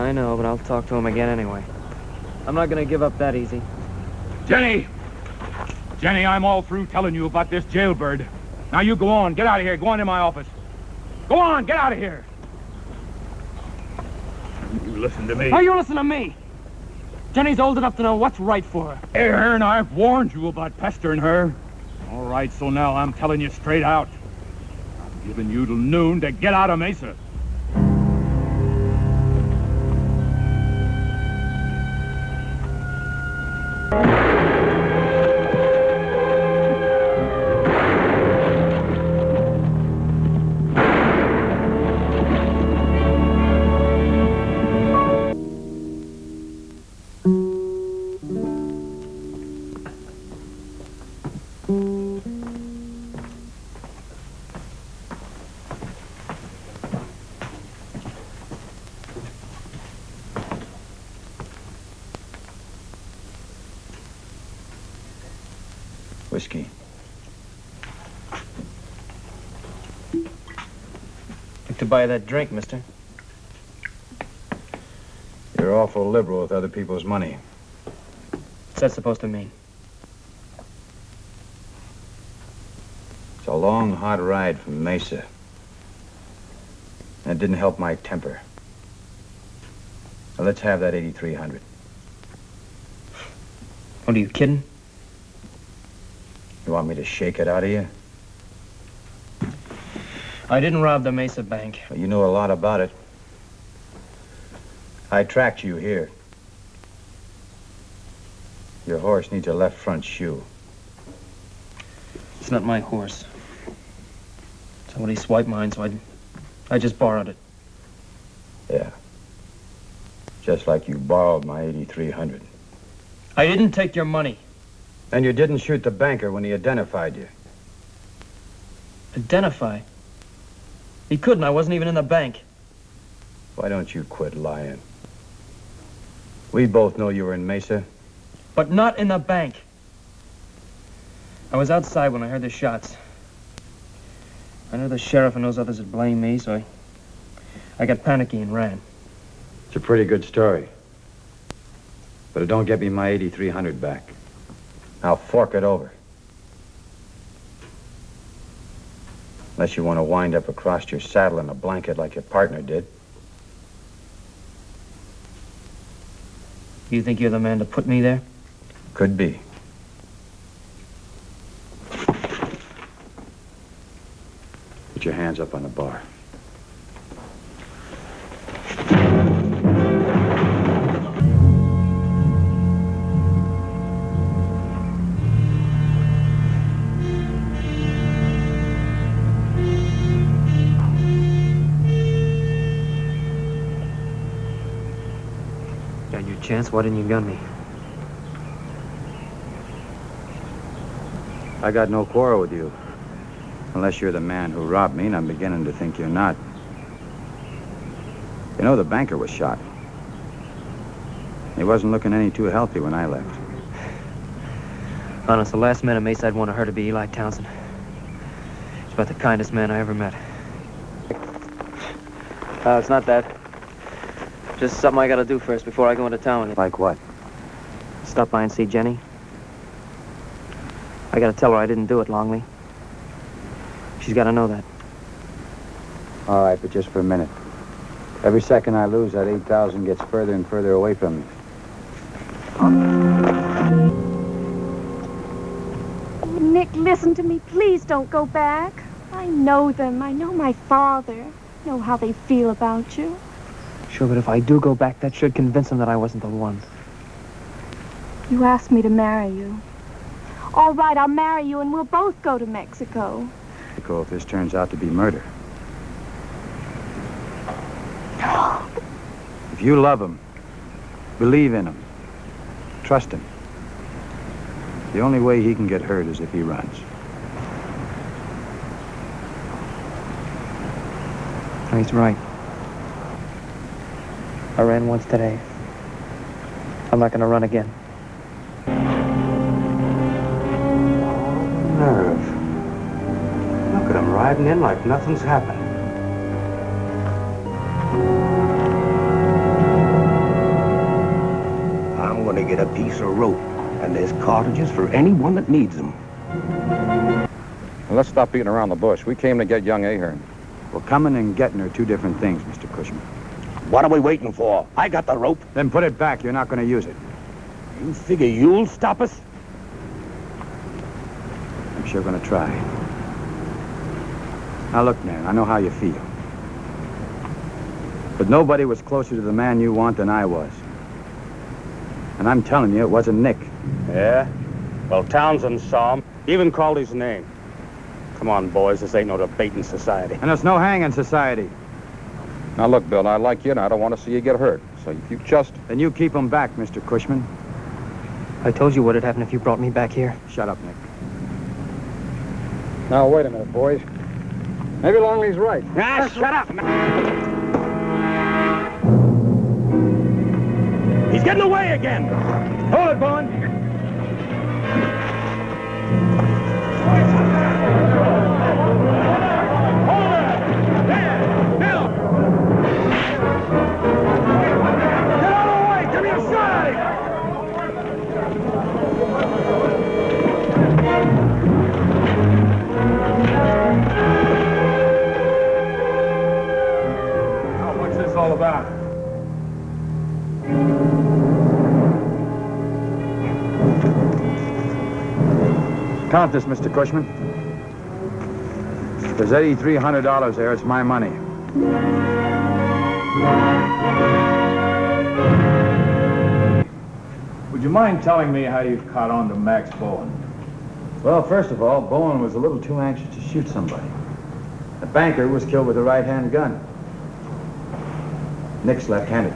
I know, but I'll talk to him again anyway. I'm not gonna give up that easy. Jenny! Jenny, I'm all through telling you about this jailbird. Now you go on. Get out of here. Go on in my office. Go on. Get out of here. You listen to me. How you listen to me? Jenny's old enough to know what's right for her. Aaron, I've warned you about pestering her. All right, so now I'm telling you straight out. I'm giving you till noon to get out of Mesa. Whiskey. Like to buy that drink, mister? You're awful liberal with other people's money. What's that supposed to mean? It's a long, hot ride from Mesa. And it didn't help my temper. Now let's have that 8,300. What, are you kidding? You want me to shake it out of you? I didn't rob the Mesa Bank. Well, you know a lot about it. I tracked you here. Your horse needs a left front shoe. It's not my horse. Somebody swiped mine, so I just borrowed it. Yeah. Just like you borrowed my 8,300. I didn't take your money. And you didn't shoot the banker when he identified you. Identify? He couldn't. I wasn't even in the bank. Why don't you quit lying? We both know you were in Mesa. But not in the bank. I was outside when I heard the shots. I knew the sheriff and those others would blame me, so I got panicky and ran. It's a pretty good story. But it don't get me my 8,300 back. I'll fork it over. Unless you want to wind up across your saddle in a blanket like your partner did. You think you're the man to put me there? Could be. Put your hands up on the bar. Got your chance, why didn't you gun me? I got no quarrel with you. Unless you're the man who robbed me, and I'm beginning to think you're not. You know, the banker was shot. He wasn't looking any too healthy when I left. Honest, the last man at Mesa I'd want her to be Eli Townsend. He's about the kindest man I ever met. It's not that. Just something I gotta do first before I go into town with you. Like what? Stop by and see Jenny. I gotta tell her I didn't do it, Longley. She's gotta know that. All right, but just for a minute. Every second I lose, that 8,000 gets further and further away from me. Nick, listen to me. Please don't go back. I know them. I know my father. I know how they feel about you. Sure, but if I do go back, that should convince them that I wasn't the one. You asked me to marry you. All right, I'll marry you and we'll both go to Mexico. If this turns out to be murder. If you love him, believe in him, trust him, the only way he can get hurt is if he runs. He's right. I ran once today. I'm not gonna run again. Nerve. Look at him riding in like nothing's happened. get a piece of rope, and there's cartridges for anyone that needs them. Well, let's stop beating around the bush. We came to get young Ahern. Well, coming and getting are two different things, Mr. Cushman. What are we waiting for? I got the rope. Then put it back. You're not going to use it. You figure you'll stop us? I'm sure going to try. Now, look, man, I know how you feel. But nobody was closer to the man you want than I was. And I'm telling you, it wasn't Nick. Yeah? Well, Townsend saw him. Even called his name. Come on, boys. This ain't no debating society. And it's no hanging society. Now, look, Bill, I like you, and I don't want to see you get hurt. So if you just... Then you keep him back, Mr. Cushman. I told you what'd happen if you brought me back here. Shut up, Nick. Now, wait a minute, boys. Maybe Longley's right. Ah, shut up! He's getting away again! Hold it, Bowen. Hold it! There! Bill! Get out of the way! Give me a shot at him! Now, what's this all about? Count this, Mr. Cushman. If there's $8,300 there, it's my money. Would you mind telling me how you caught on to Max Bowen? Well, first of all, Bowen was a little too anxious to shoot somebody. The banker was killed with a right-hand gun. Nick's left-handed.